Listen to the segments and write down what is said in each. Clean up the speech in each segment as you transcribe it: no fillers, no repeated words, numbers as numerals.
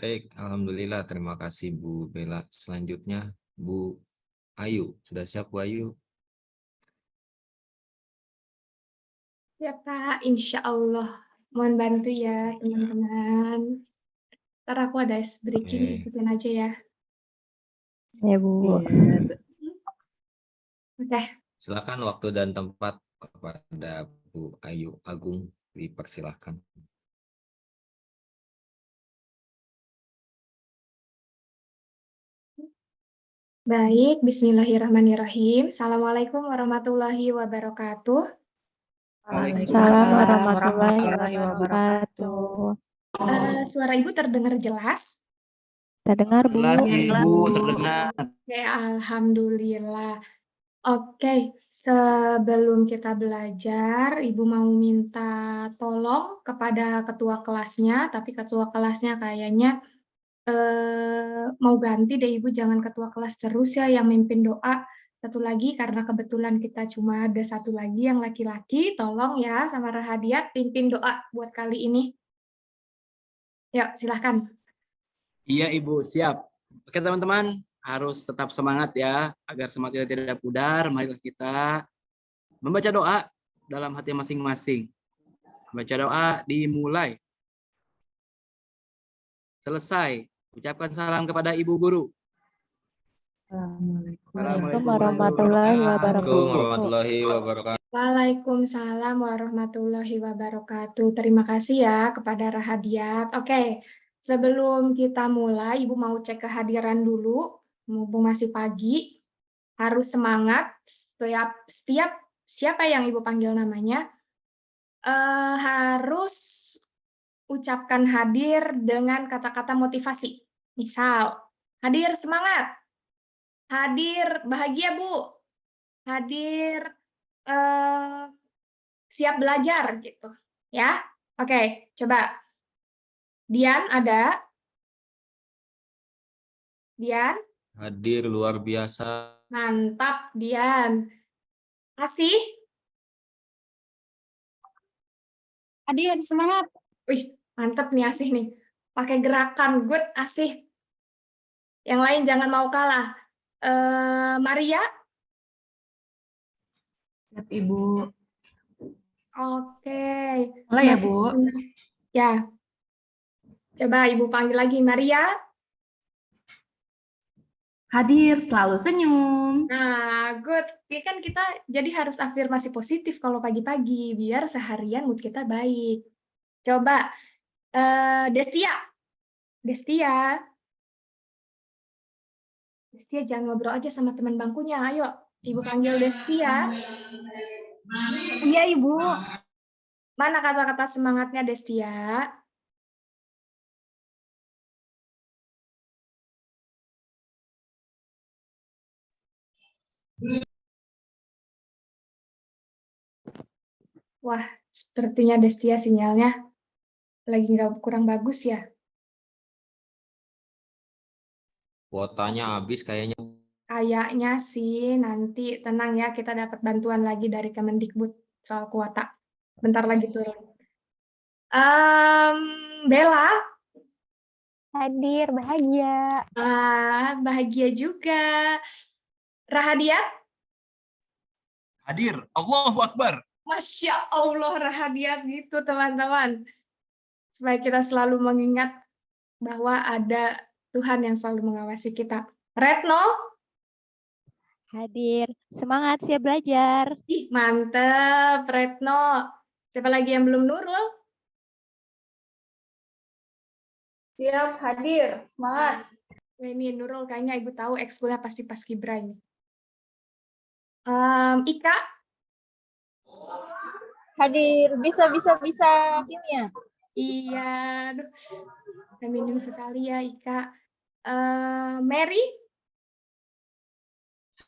Baik, alhamdulillah. Terima kasih Bu Bella. Selanjutnya Bu Ayu. Sudah siap Bu Ayu? Ya Pak, insya Allah. Mohon bantu ya Baik, ya. teman-teman. Ntar aku ada ice breaking, Oke. ikutin aja ya. Ya Bu. Oke. Silakan waktu dan tempat kepada Bu Ayu Agung dipersilahkan. Baik, bismillahirrahmanirrahim. Assalamualaikum warahmatullahi wabarakatuh. Waalaikumsalam warahmatullahi wabarakatuh. Suara Ibu terdengar jelas? Terdengar Bu? Jelas Ibu, terdengar. Oke, alhamdulillah. Oke, sebelum kita belajar, Ibu mau minta tolong kepada ketua kelasnya, tapi ketua kelasnya kayaknya mau ganti deh Ibu, jangan ketua kelas terus ya yang mimpin doa. Satu lagi, karena kebetulan kita cuma ada satu lagi yang laki-laki, tolong ya sama Rahadiat pimpin doa buat kali ini. Yuk, silahkan. Iya Ibu, siap. Oke teman-teman, harus tetap semangat ya, agar semangat kita tidak pudar. Marilah kita membaca doa dalam hati masing-masing. Membaca doa dimulai. Selesai, ucapkan salam kepada Ibu Guru. Assalamualaikum warahmatullahi wabarakatuh. Assalamualaikum warahmatullahi wabarakatuh. Waalaikumsalam warahmatullahi wabarakatuh. Terima kasih ya kepada Rahadiat. Oke, sebelum kita mulai, Ibu mau cek kehadiran dulu. Mumpung masih pagi, harus semangat. Setiap siapa yang Ibu panggil namanya, harus ucapkan hadir dengan kata-kata motivasi. Misal, hadir semangat, hadir bahagia Bu, hadir siap belajar gitu ya. Oke, coba Dian ada? Dian? Hadir luar biasa. Mantap Dian. Kasih? Hadir, semangat. Wih, mantap nih Asih nih. Pakai gerakan good Asih. Yang lain jangan mau kalah. Maria? Siap, Ibu. Oke. Mulai ya, Bu. Ya. Coba Ibu panggil lagi Maria. Hadir, selalu senyum. Nah, good. Ini kan kita jadi harus afirmasi positif kalau pagi-pagi, biar seharian mood kita baik. Coba, Destia. Destia. Destia jangan ngobrol aja sama teman bangkunya. Ayo, Ibu panggil Destia. Iya, Ibu. Mana kata-kata semangatnya Destia? Wah, sepertinya Destia sinyalnya lagi nggak kurang bagus ya. Kuotanya habis kayaknya. Kayaknya sih nanti tenang ya, kita dapat bantuan lagi dari Kemendikbud soal kuota. Bentar lagi turun. Bella, Hadir, bahagia. bahagia juga. Rahadiat, Hadir, Allahu Akbar. Masya Allah Rahadiat gitu teman-teman. Supaya kita selalu mengingat bahwa ada Tuhan yang selalu mengawasi kita. Retno, Hadir, semangat siap belajar. ih mantep Retno. Siapa lagi yang belum Nurul? Siap, hadir, semangat. Wah, ini Nurul kayaknya Ibu tahu ekskulnya pasti Paskibra ini. Ika, Hadir, bisa kimia. iya, aduh, feminim sekali ya Ika. Mary,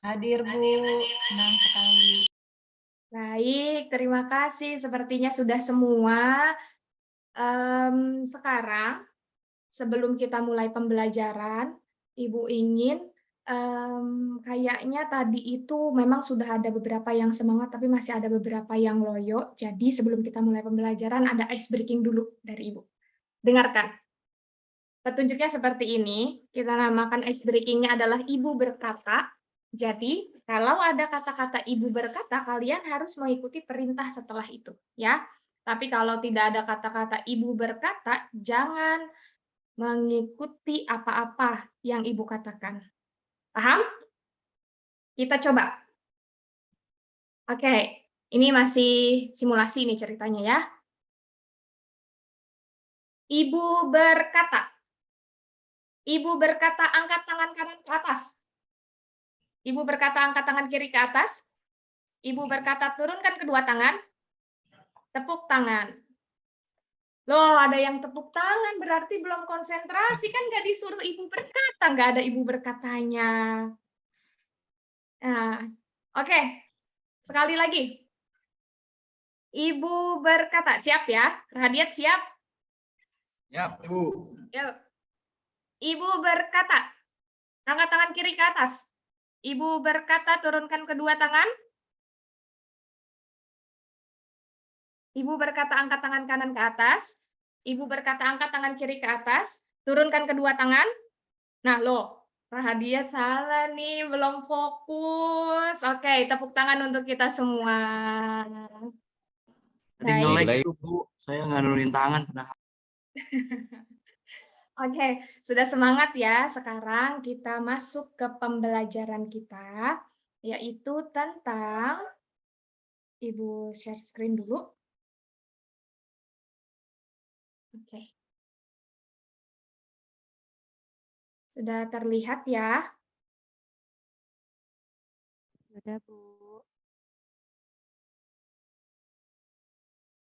Hadir, Bu. Senang sekali. baik, terima kasih. Sepertinya sudah semua. Sekarang, sebelum kita mulai pembelajaran, Ibu ingin kayaknya tadi itu memang sudah ada beberapa yang semangat, tapi masih ada beberapa yang loyo. Jadi sebelum kita mulai pembelajaran, ada ice breaking dulu dari Ibu. Dengarkan. Petunjuknya seperti ini. Kita namakan ice breaking-nya adalah ibu berkata. Jadi, kalau ada kata-kata ibu berkata, kalian harus mengikuti perintah setelah itu, ya. Tapi kalau tidak ada kata-kata ibu berkata, jangan mengikuti apa-apa yang ibu katakan. Paham? Kita coba. Oke, ini masih simulasi nih ceritanya ya. Ibu berkata. Ibu berkata angkat tangan kanan ke atas. Ibu berkata angkat tangan kiri ke atas. Ibu berkata turunkan kedua tangan. Tepuk tangan. Loh, ada yang tepuk tangan, berarti belum konsentrasi. Kan nggak disuruh ibu berkata, nggak ada ibu berkatanya. Nah, oke. Sekali lagi. Ibu berkata, siap ya? Rahadiat siap? Ya, Ibu. Yuk. Ibu berkata, angkat tangan kiri ke atas. Ibu berkata, turunkan kedua tangan. Ibu berkata, angkat tangan kanan ke atas. Ibu berkata, angkat tangan kiri ke atas. Turunkan kedua tangan. Nah, loh, Rahadiat salah nih, belum fokus. Oke, tepuk tangan untuk kita semua. Tadi Baik. nge-lag Nilai. itu, Bu. Saya nggak nurunin tangan. Padahal. Oke, sudah semangat ya. Sekarang kita masuk ke pembelajaran kita, yaitu tentang, Ibu share screen dulu. Oke. Sudah terlihat ya? Sudah, Bu.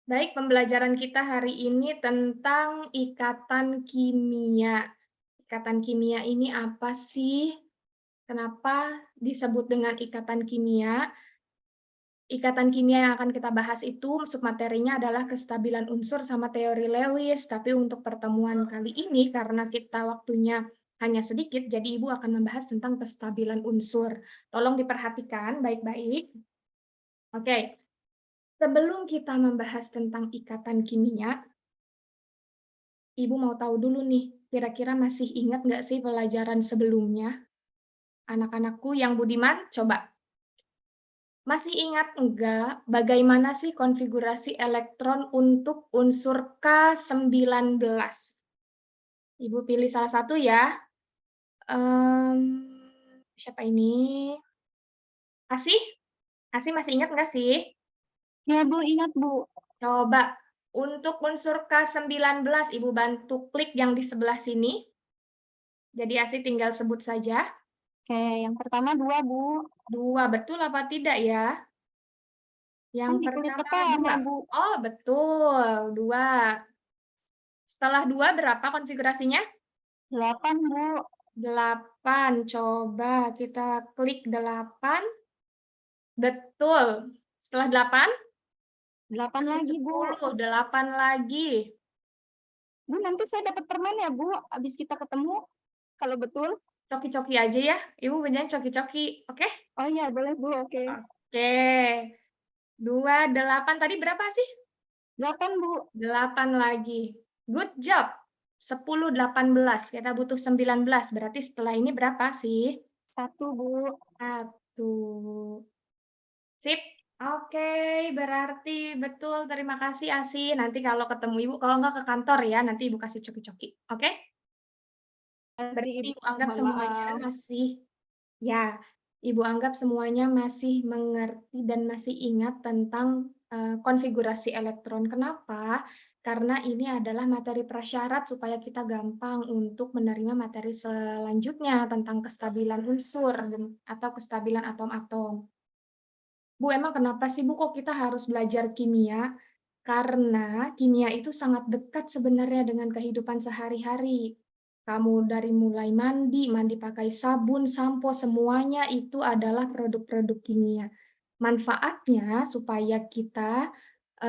Baik, pembelajaran kita hari ini tentang ikatan kimia. Ikatan kimia ini apa sih? Kenapa disebut dengan ikatan kimia? Ikatan kimia yang akan kita bahas itu submaterinya adalah kestabilan unsur sama teori Lewis. Tapi untuk pertemuan kali ini, karena kita waktunya hanya sedikit, jadi Ibu akan membahas tentang kestabilan unsur. Tolong diperhatikan baik-baik. Oke. Sebelum kita membahas tentang ikatan kimia, Ibu mau tahu dulu nih, kira-kira masih ingat nggak sih pelajaran sebelumnya? Anak-anakku yang budiman, coba. Masih ingat enggak bagaimana sih konfigurasi elektron untuk unsur K19? Ibu pilih salah satu ya. Siapa ini? Asih? Asih masih ingat nggak sih? Ya, Bu, ingat, Bu. Coba, untuk unsur K19, Ibu bantu klik yang di sebelah sini. Jadi Asih tinggal sebut saja. Oke, yang pertama 2, Bu. 2, betul apa tidak ya? Yang Kan di kulit pertama keton 2. ya, Bu. Oh, betul, 2. Setelah 2 berapa konfigurasinya? 8, Bu. 8. Coba kita klik 8. Betul. Setelah 8? 8 lagi, Bu. 10. 8 lagi. Bu, nanti saya dapat permen ya, Bu, habis kita ketemu. Kalau betul. Coki-coki aja ya. Ibu beneran coki-coki. Oke? Oh iya, boleh, Bu. Oke. Oke. 2, 8. Tadi berapa sih? 8, Bu. 8 lagi. Good job. 10, 18. Kita butuh 19. Berarti setelah ini berapa sih? 1, Bu. 1. Sip. Oke, berarti betul. Terima kasih, Asi. Nanti kalau ketemu Ibu, kalau nggak ke kantor ya, nanti Ibu kasih coki-coki. Oke? Berarti Ibu anggap Mohon semuanya maaf. masih, ya, Ibu anggap semuanya masih mengerti dan masih ingat tentang konfigurasi elektron. Kenapa? Karena ini adalah materi prasyarat supaya kita gampang untuk menerima materi selanjutnya tentang kestabilan unsur atau kestabilan atom-atom. Bu, emang kenapa sih Bu kok kita harus belajar kimia? Karena kimia itu sangat dekat sebenarnya dengan kehidupan sehari-hari. Kamu dari mulai mandi pakai sabun, sampo, semuanya itu adalah produk-produk kimia. Manfaatnya supaya kita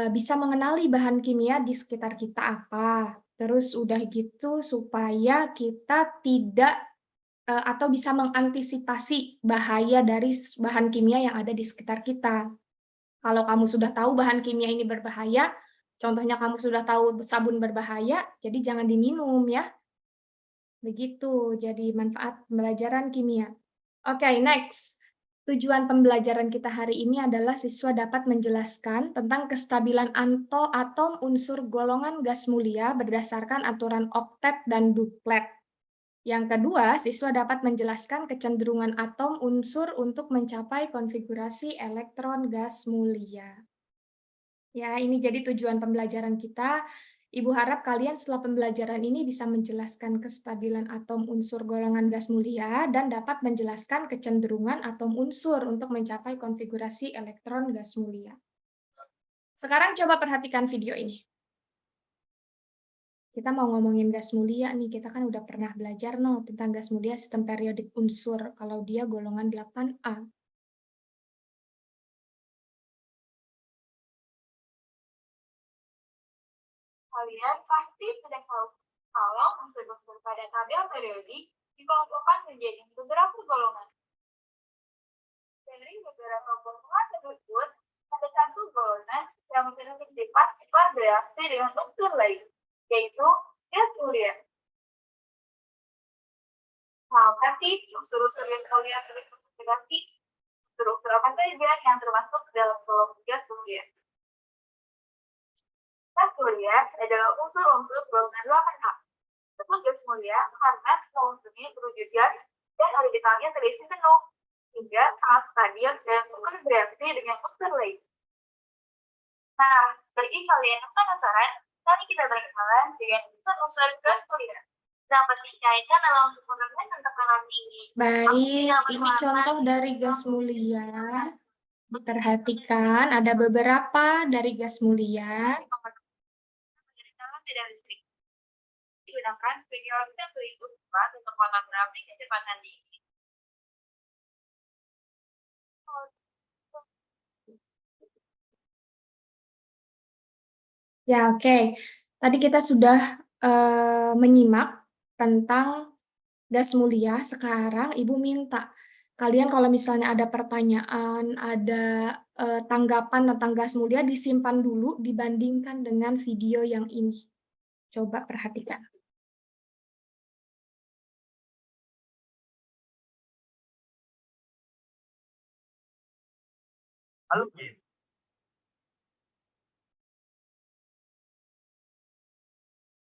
bisa mengenali bahan kimia di sekitar kita apa. Terus udah gitu supaya kita tidak atau bisa mengantisipasi bahaya dari bahan kimia yang ada di sekitar kita. Kalau kamu sudah tahu bahan kimia ini berbahaya, contohnya kamu sudah tahu sabun berbahaya, jadi jangan diminum ya. Begitu, jadi manfaat pembelajaran kimia. Oke, next. Tujuan pembelajaran kita hari ini adalah siswa dapat menjelaskan tentang kestabilan atom unsur golongan gas mulia berdasarkan aturan oktet dan duplet. Yang kedua, siswa dapat menjelaskan kecenderungan atom unsur untuk mencapai konfigurasi elektron gas mulia. Ya, ini jadi tujuan pembelajaran kita. Ibu harap kalian setelah pembelajaran ini bisa menjelaskan kestabilan atom unsur golongan gas mulia dan dapat menjelaskan kecenderungan atom unsur untuk mencapai konfigurasi elektron gas mulia. Sekarang coba perhatikan video ini. Kita mau ngomongin gas mulia nih, kita kan udah pernah belajar tentang gas mulia sistem periodik unsur, kalau dia golongan 8A. Kalian pasti sudah tahu kalau unsur-unsur pada tabel periodik dikelompokkan menjadi beberapa golongan. Dari beberapa golongan tersebut, ada satu golongan yang memiliki sifat bereaksi dengan unsur lain, yaitu gas mulia. Nah, berarti unsur-unsur yang kalian berarti unsur-unsur apa saja yang termasuk dalam golongan gas mulia? Gas mulia adalah unsur-unsur golongan 8A. Disebut gas mulia karena semua unsurnya berwujud gas dan orbitalnya terisi penuh, hingga sangat stabil dan suka bereaksi dengan unsur lain. Nah, bagi kalian yang penasaran, mari kita berkenalan dengan unsur-unsur gas mulia. Dapat dikaitkan dalam pembahasan tentang alam ini. Baik, ini contoh dari gas mulia. Perhatikan, ada beberapa dari gas mulia. Digunakan sebagai alat pelindung untuk fotografi kecepatan tinggi. Ya, oke. Tadi kita sudah menyimak tentang gas mulia. Sekarang Ibu minta kalian kalau misalnya ada pertanyaan, ada tanggapan tentang gas mulia, disimpan dulu dibandingkan dengan video yang ini. Coba perhatikan. Halogen.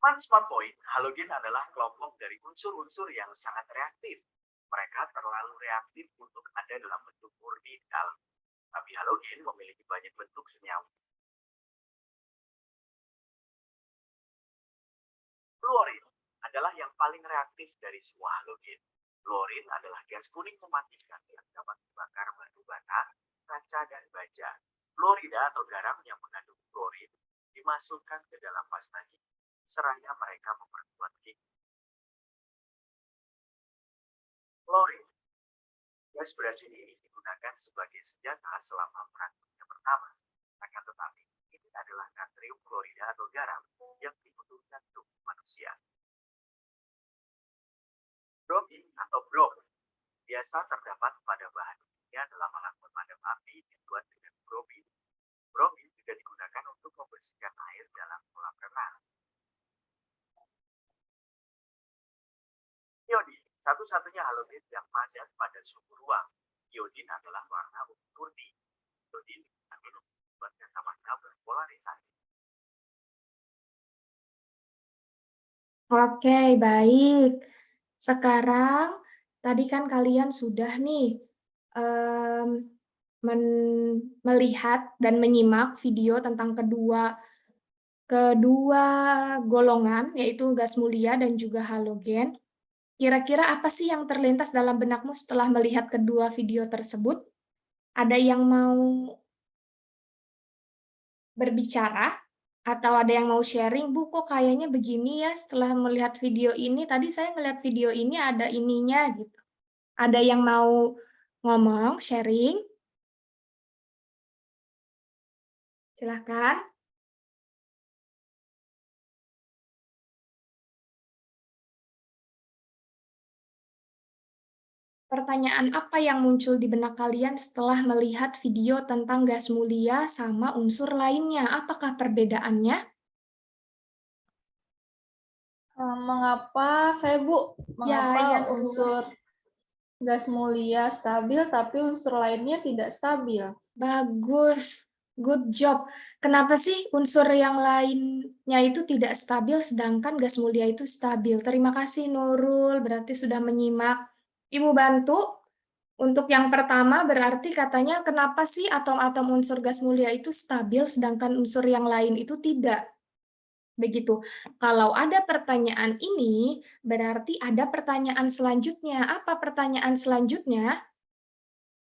One smart point, halogen adalah kelompok dari unsur-unsur yang sangat reaktif. Mereka terlalu reaktif untuk ada dalam bentuk murni di dalam. Tapi halogen memiliki banyak bentuk senyawa. Fluorin adalah yang paling reaktif dari semua halogen. Fluorin adalah gas kuning mematikan yang dapat membakar batu bata, kaca, dan baja. Fluorida atau garam yang mengandung fluorin dimasukkan ke dalam pasta gigi. Seraya mereka memperkuat gigi. Fluorin. Gas beracun ini digunakan sebagai senjata selama Perang Dunia Pertama. Akan tetapi, ini adalah natrium klorida atau garam yang dibutuhkan tubuh manusia. Bromin atau brom biasa terdapat pada bahan kimia dalam alat pemadam api dibuat dengan bromin. Bromin juga digunakan untuk membersihkan air dalam kolam renang. Iodin, satu-satunya halogen yang padat pada suhu ruang. Iodin adalah warna ungu murni. Iodin digunakan untuk membuat kacamata berpolarisasi. Oke, baik. Sekarang, tadi kan kalian sudah nih melihat dan menyimak video tentang kedua golongan, yaitu gas mulia dan juga halogen. Kira-kira apa sih yang terlintas dalam benakmu setelah melihat kedua video tersebut? Ada yang mau berbicara? Atau ada yang mau sharing, Bu, kok kayaknya begini ya setelah melihat video ini, tadi saya melihat video ini ada ininya, gitu. Ada yang mau ngomong, sharing? Silahkan. Pertanyaan apa yang muncul di benak kalian setelah melihat video tentang gas mulia sama unsur lainnya? Apakah perbedaannya? Mengapa Ya, yang kedua. unsur gas mulia stabil tapi unsur lainnya tidak stabil? Bagus, good job. Kenapa sih unsur yang lainnya itu tidak stabil sedangkan gas mulia itu stabil? Terima kasih Nurul, berarti sudah menyimak. Ibu bantu. Untuk yang pertama berarti katanya kenapa sih atom-atom unsur gas mulia itu stabil sedangkan unsur yang lain itu tidak? Begitu. Kalau ada pertanyaan ini, berarti ada pertanyaan selanjutnya. Apa pertanyaan selanjutnya?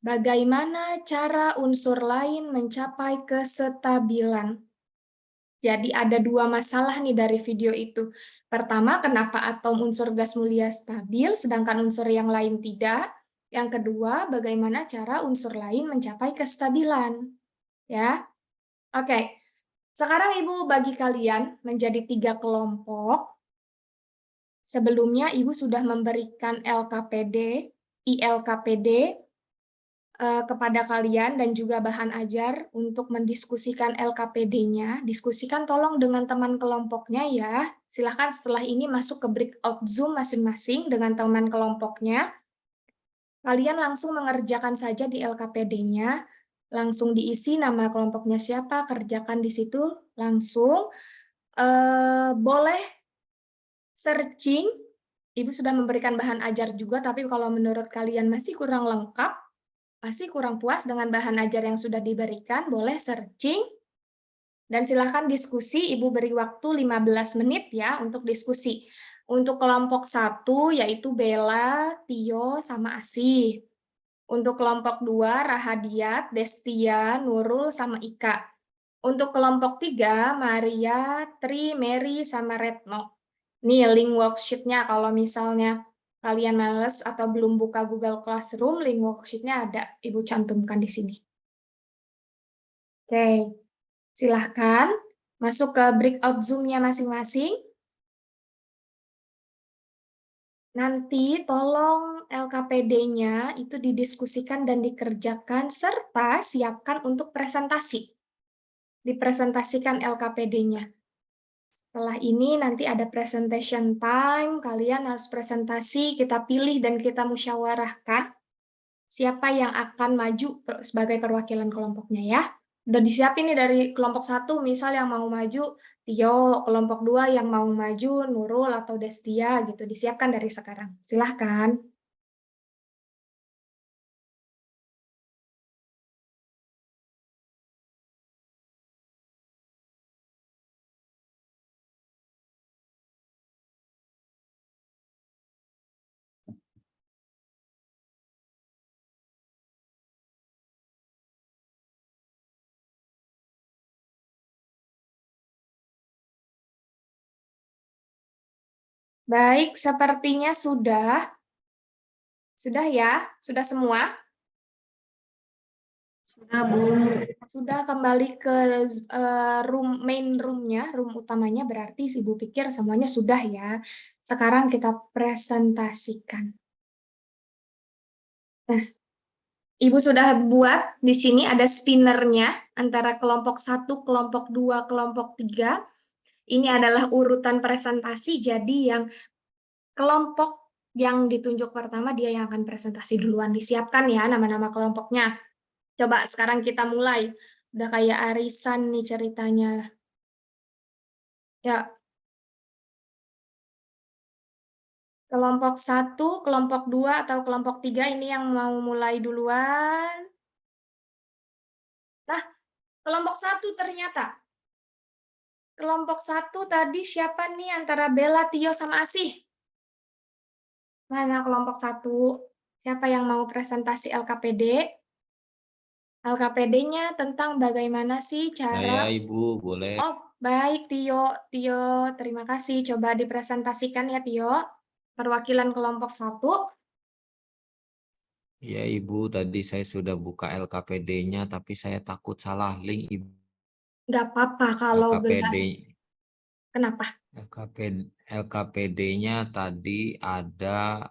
Bagaimana cara unsur lain mencapai kestabilan? Jadi ada dua masalah nih dari video itu. Pertama, kenapa atom unsur gas mulia stabil sedangkan unsur yang lain tidak? Yang kedua, bagaimana cara unsur lain mencapai kestabilan? Ya. Oke. Sekarang Ibu bagi kalian menjadi 3 kelompok. Sebelumnya Ibu sudah memberikan LKPD, ILKPD, kepada kalian dan juga bahan ajar untuk mendiskusikan LKPD-nya. Diskusikan tolong dengan teman kelompoknya ya. Silahkan setelah ini masuk ke breakout Zoom masing-masing dengan teman kelompoknya. Kalian langsung mengerjakan saja di LKPD-nya. Langsung diisi nama kelompoknya siapa, kerjakan di situ langsung. Boleh searching. Ibu sudah memberikan bahan ajar juga, tapi kalau menurut kalian masih kurang lengkap, masih kurang puas dengan bahan ajar yang sudah diberikan, boleh searching, dan silakan diskusi. Ibu beri waktu 15 menit ya untuk diskusi. Untuk kelompok 1, yaitu Bella, Tio, sama Asih. Untuk kelompok 2, Rahadiat, Destia, Nurul, sama Ika. Untuk kelompok 3, Maria, Tri, Mary, sama Retno. Nih link worksheet-nya kalau misalnya kalian males atau belum buka Google Classroom, link worksheet-nya ada, Ibu cantumkan di sini. Oke, silahkan masuk ke breakout Zoom-nya masing-masing. Nanti tolong LKPD-nya itu didiskusikan dan dikerjakan, serta siapkan untuk presentasi. Dipresentasikan LKPD-nya. Setelah ini nanti ada presentation time, kalian harus presentasi, kita pilih dan kita musyawarahkan siapa yang akan maju sebagai perwakilan kelompoknya ya. Udah disiapin nih dari kelompok 1, misal yang mau maju Tio, kelompok 2 yang mau maju Nurul atau Destia gitu, disiapkan dari sekarang. Silahkan. Baik, sepertinya sudah. Sudah ya? Sudah semua? Sudah, Bu. Sudah kembali ke main room-nya, room utamanya, berarti Ibu pikir semuanya sudah ya. Sekarang kita presentasikan. Nah, Ibu sudah buat di sini ada spinnernya antara kelompok 1, kelompok 2, kelompok 3. Ini adalah urutan presentasi, jadi yang kelompok yang ditunjuk pertama dia yang akan presentasi duluan. Disiapkan ya nama-nama kelompoknya. Coba sekarang kita mulai. Udah kayak arisan nih ceritanya. Ya. Kelompok 1, kelompok 2, atau kelompok 3 ini yang mau mulai duluan. Nah, kelompok 1 ternyata. Kelompok 1 tadi siapa nih antara Bella, Tio, sama Asih? Mana kelompok 1? Siapa yang mau presentasi LKPD? LKPD-nya tentang bagaimana sih cara... Saya Ibu, boleh. Oh, baik Tio. Tio, terima kasih. Coba dipresentasikan ya Tio. Perwakilan kelompok 1. Ya Ibu, tadi saya sudah buka LKPD-nya, tapi saya takut salah link Ibu. Nggak apa-apa kalau LKPD, Kenapa? LKPD-nya tadi ada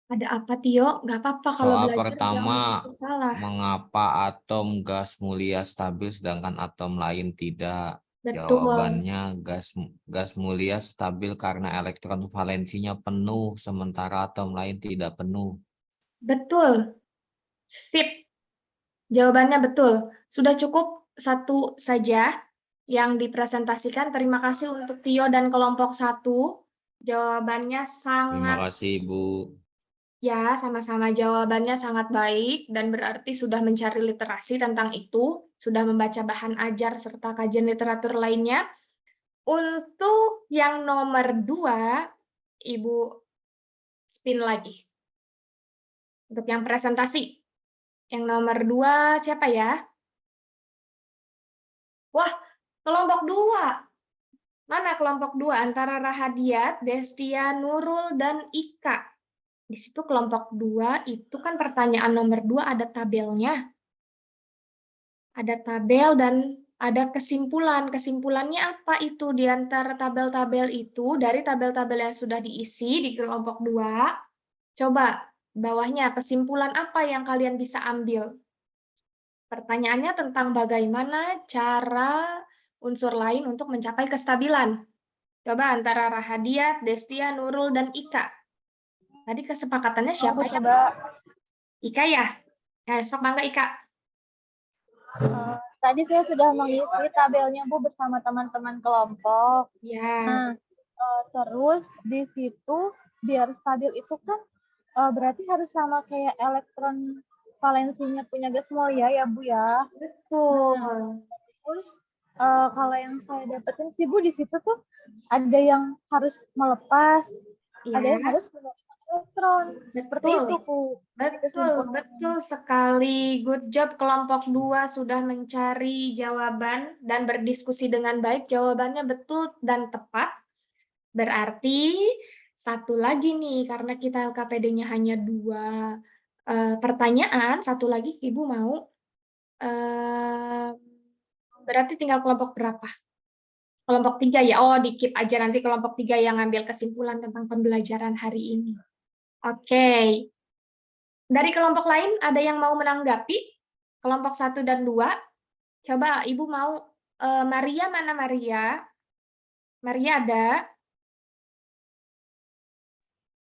Ada apa, Tio? Nggak apa-apa kalau Soal belajar jangan pertama, takut salah. mengapa atom gas mulia stabil sedangkan atom lain tidak? Betul, Jawabannya gas mulia stabil karena elektron valensinya penuh sementara atom lain tidak penuh. betul. Sip. Jawabannya betul. Sudah cukup satu saja yang dipresentasikan. Terima kasih untuk Tio dan kelompok 1. Jawabannya Terima sangat, kasih, Bu. ya, sama-sama jawabannya sangat baik dan berarti sudah mencari literasi tentang itu, sudah membaca bahan ajar serta kajian literatur lainnya. Untuk yang nomor 2, Ibu spin lagi. Untuk yang presentasi. Yang nomor 2 siapa ya? Wah, kelompok 2. Mana kelompok 2? Antara Rahadiat, Destia, Nurul, dan Ika. Di situ kelompok 2 itu kan pertanyaan nomor 2 ada tabelnya. Ada tabel dan ada kesimpulan. Kesimpulannya apa itu di antara tabel-tabel itu? Dari tabel-tabel yang sudah diisi di kelompok 2, coba bawahnya kesimpulan apa yang kalian bisa ambil? Pertanyaannya tentang bagaimana cara unsur lain untuk mencapai kestabilan. Coba antara Rahadiat, Destia, Nurul, dan Ika. Tadi kesepakatannya siapa ya? Ika ya? Sok bangga Ika. Tadi saya sudah mengisi tabelnya Bu bersama teman-teman kelompok. Ya, Nah, terus di situ biar stabil itu kan berarti harus sama kayak elektron valensinya punya gas mulia ya Bu ya. betul. Terus kalau yang saya dapetin sih Bu di situ tuh ada yang harus melepas, ada yang Ya, harus menerima elektron. Seperti betul. itu Bu. Betul sekali. Good job kelompok 2 sudah mencari jawaban dan berdiskusi dengan baik. Jawabannya betul dan tepat. Berarti satu lagi nih, karena kita LKPD-nya hanya 2 pertanyaan, satu lagi Ibu mau, berarti tinggal kelompok berapa? Kelompok 3 ya? Oh, di-keep aja nanti kelompok 3 yang ngambil kesimpulan tentang pembelajaran hari ini. Oke. Dari kelompok lain ada yang mau menanggapi? Kelompok 1 dan 2? Coba Ibu mau, Maria mana Maria? Maria ada?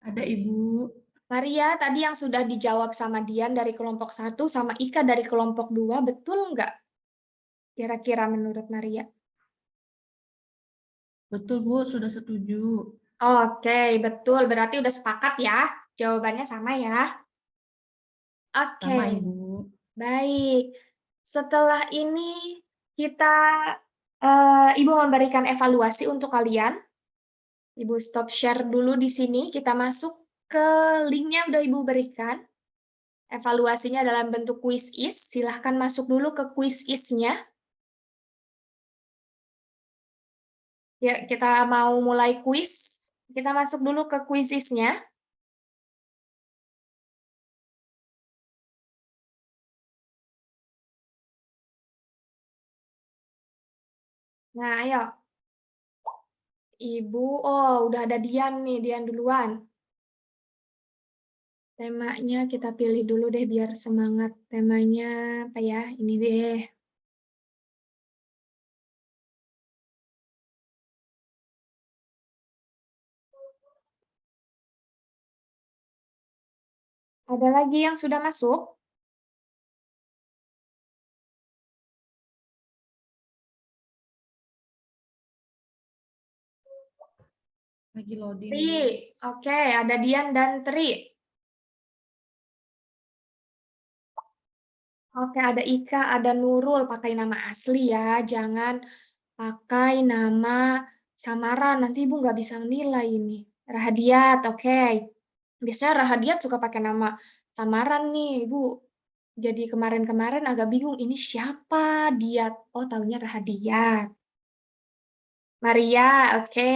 Ada Ibu. Maria, tadi yang sudah dijawab sama Dian dari kelompok 1 sama Ika dari kelompok 2, betul nggak? Kira-kira menurut Maria. Betul Bu, sudah setuju. Oke, betul. Berarti udah sepakat ya? Jawabannya sama ya? Oke, Sama Ibu. baik. Setelah ini kita, Ibu memberikan evaluasi untuk kalian. Ibu stop share dulu di sini. Kita masuk ke linknya udah Ibu berikan. Evaluasinya dalam bentuk quiz is. Silahkan masuk dulu ke quiz is-nya. Ya, kita mau mulai quiz. Kita masuk dulu ke quiz is-nya. Nah, ayo. Ibu, oh udah ada Dian nih, Dian duluan. Temanya kita pilih dulu deh biar semangat. Temanya apa ya? Ini deh. Ada lagi yang sudah masuk? Lagi loading. Tri, oke, ada Dian dan Tri. Oke, ada Ika, ada Nurul, pakai nama asli ya, jangan pakai nama samaran, nanti Ibu nggak bisa nilai ini. Rahadiat, oke. Biasanya Rahadiat suka pakai nama samaran nih, Ibu. Jadi kemarin-kemarin agak bingung, ini siapa dia? Oh, taunya Rahadiat. Maria, oke.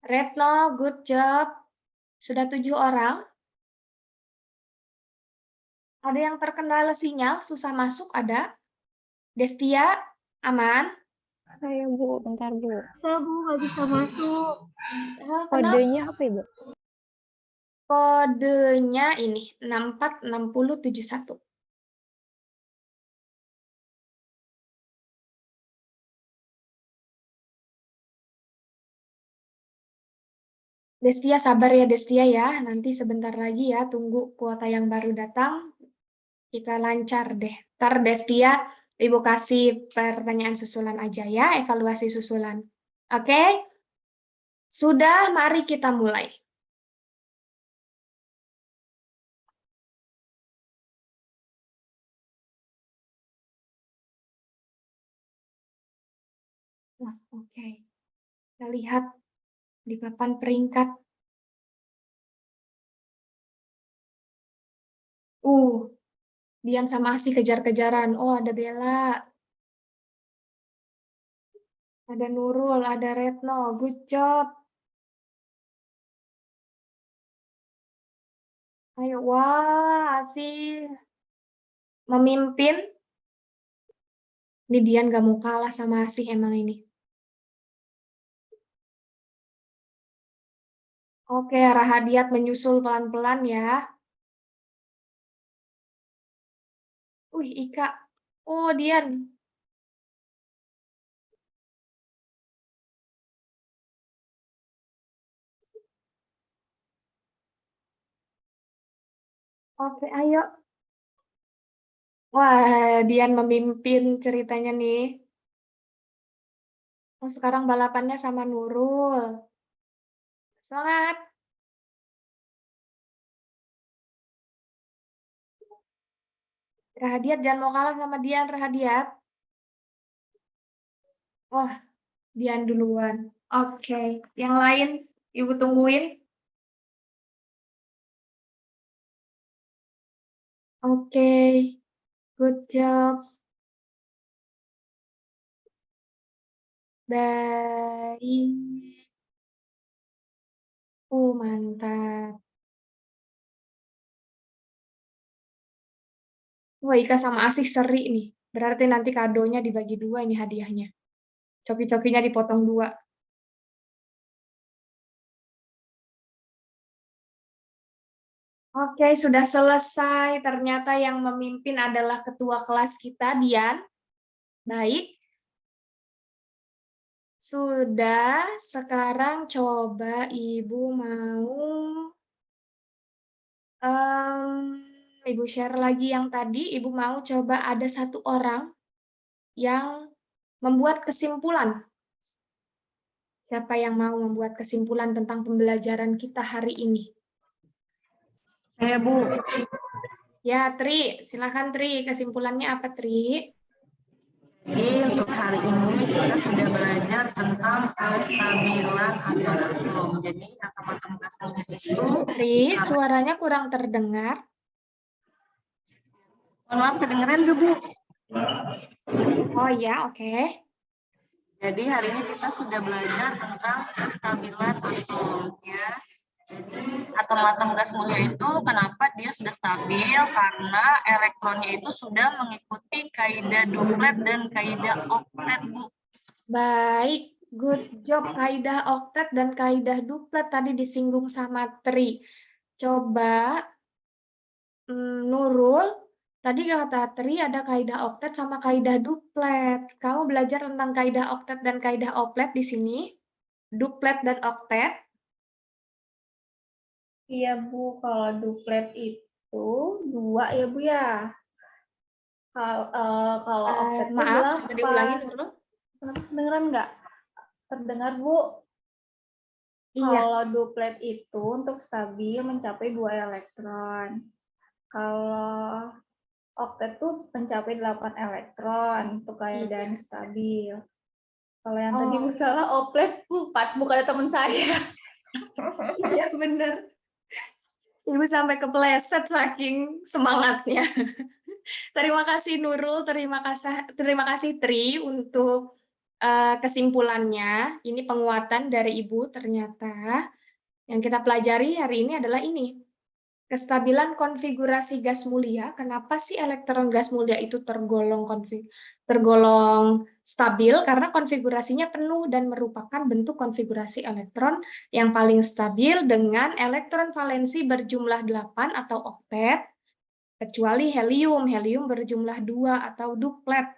Retno, good job. Sudah 7 orang. Ada yang terkendala sinyal, susah masuk, ada. Destia, aman. saya, Bu. Bentar, Bu. Saya Bu nggak bisa masuk. Hah, kenapa? Kodenya apa, Ibu? Kodenya ini 646071. Destia sabar ya Destia ya. Nanti sebentar lagi ya, tunggu kuota yang baru datang. Kita lancar deh. Ntar Destia, Ibu kasih pertanyaan susulan aja ya, evaluasi susulan. Oke? Sudah, mari kita mulai. Nah, oke. Kita lihat di papan peringkat. Dian sama Asih kejar-kejaran. Oh, ada Bella. Ada Nurul, ada Retno. Good job. Ayo, wah, Asih memimpin. Ini Dian gak mau kalah sama Asih emang ini. Oke, Rahadiat menyusul pelan-pelan ya. Ika. Oh, Dian. Oke, ayo. Wah, Dian memimpin ceritanya nih. Oh, sekarang balapannya sama Nurul. Semangat. Rahadiat jangan mau kalah sama Dian, Rahadiat. Wah, Dian duluan. Oke, yang lain Ibu tungguin. Oke, good job. Baik. Mantap. Wah, Ika sama Asih seri nih. Berarti nanti kadonya dibagi dua ini hadiahnya. Coki-cokinya dipotong dua. Oke, sudah selesai. Ternyata yang memimpin adalah ketua kelas kita, Dian. Baik. Sudah, sekarang coba Ibu mau Ibu share lagi yang tadi. Ibu mau coba ada satu orang yang membuat kesimpulan. Siapa yang mau membuat kesimpulan tentang pembelajaran kita hari ini? Saya, Bu. Ya, Tri. Silakan, Tri. Kesimpulannya apa, Tri? Jadi untuk hari ini kita sudah belajar tentang kestabilan atom. Jadi atom-atom gas itu. Tri, suaranya kurang terdengar. Mohon maaf, kedengeran nggak, Bu? Oh ya, oke. Jadi hari ini kita sudah belajar tentang kestabilan atom. Ya. Jadi atom-atom gas mulia itu kenapa dia sudah stabil? Karena elektronnya itu sudah mengikuti kaidah duplet dan kaidah oktet, Bu. Baik, good job. Kaidah oktet dan kaidah duplet tadi disinggung sama Tri. Coba Nurul, tadi kata Tri ada kaidah oktet sama kaidah duplet. Kamu belajar tentang kaidah oktet dan kaidah oplet di sini? Duplet dan oktet? Iya, Bu. Kalau duplet itu 2 ya, Bu ya. Kalau oktet itu Maaf, bisa diulangi 8. Nurul? Dengeran nggak? Terdengar, Bu? Iya. Kalau duplet itu untuk stabil mencapai 2 elektron. Kalau oktet tuh mencapai 8 elektron untuk keadaan stabil. Kalau yang tadi misalnya oplet 4, bukan teman saya. Iya, bener. Ibu sampai kepleset saking semangatnya. Terima kasih Nurul, terima kasih Tri untuk kesimpulannya. Ini penguatan dari Ibu ternyata. Yang kita pelajari hari ini adalah ini. Kestabilan konfigurasi gas mulia. Kenapa sih elektron gas mulia itu tergolong stabil karena konfigurasinya penuh dan merupakan bentuk konfigurasi elektron yang paling stabil dengan elektron valensi berjumlah 8 atau oktet, kecuali helium. Helium berjumlah 2 atau duplet.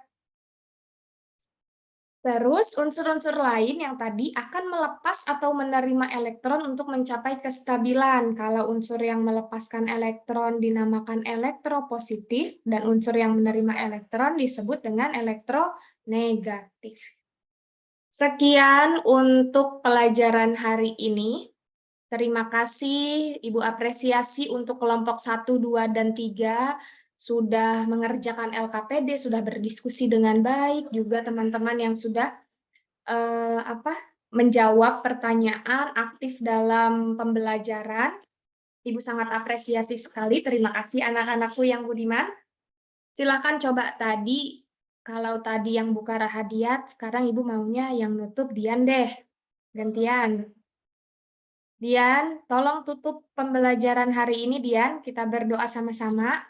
Terus unsur-unsur lain yang tadi akan melepas atau menerima elektron untuk mencapai kestabilan. Kalau unsur yang melepaskan elektron dinamakan elektropositif dan unsur yang menerima elektron disebut dengan elektronegatif. Sekian untuk pelajaran hari ini. Terima kasih Ibu apresiasi untuk kelompok 1, 2, dan 3 sudah mengerjakan LKPD, sudah berdiskusi dengan baik, juga teman-teman yang sudah menjawab pertanyaan aktif dalam pembelajaran. Ibu sangat apresiasi sekali, terima kasih anak-anakku yang budiman. Silakan coba tadi, kalau tadi yang buka Rahadiat, sekarang Ibu maunya yang nutup Dian deh, gantian. Dian, tolong tutup pembelajaran hari ini, Dian. Kita berdoa sama-sama.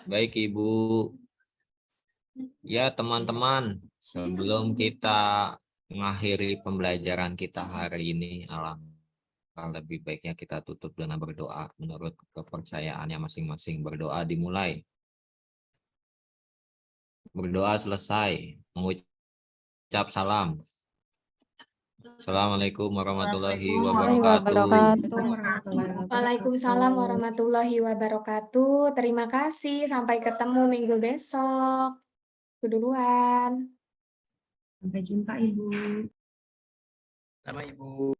Baik, Ibu. Ya, teman-teman, sebelum kita mengakhiri pembelajaran kita hari ini, alangkah lebih baiknya kita tutup dengan berdoa menurut kepercayaannya masing-masing. Berdoa dimulai. Berdoa selesai. Mengucap salam. Assalamualaikum warahmatullahi wabarakatuh. Waalaikumsalam warahmatullahi wabarakatuh. Terima kasih. Sampai ketemu minggu besok. Keduluan. Sampai jumpa Ibu. Sama Ibu.